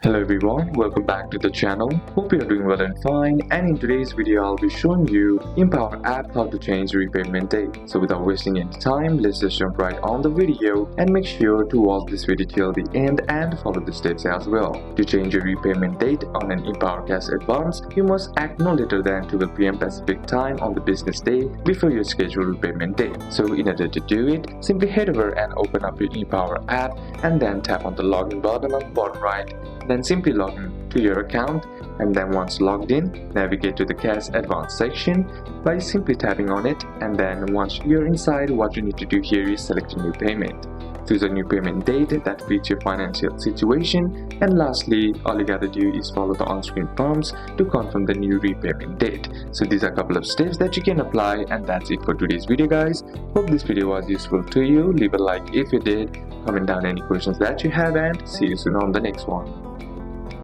Hello everyone, welcome back to the channel. Hope you are doing well and fine, and in today's video I'll be showing you in Power App how to change repayment date. So without wasting any time, let's just jump right on the video and make sure to watch this video till the end and follow the steps as well. To change your repayment date on an Empower Cash advance, you must act no later than 12 PM Pacific time on the business day before your scheduled repayment date. So in order to do it, simply head over and open up your Empower app and then tap on the login button on the bottom right. Then simply log in to your account, and then once logged in, navigate to the Cash Advance section by simply tapping on it, and then once you're inside, what you need to do here is select a new payment. Choose a new payment date that fits your financial situation, and lastly, all you gotta do is follow the on-screen prompts to confirm the new repayment date. So these are a couple of steps that you can apply, and that's it for today's video guys. Hope this video was useful to you. Leave a like if you did, comment down any questions that you have, and see you soon on the next one.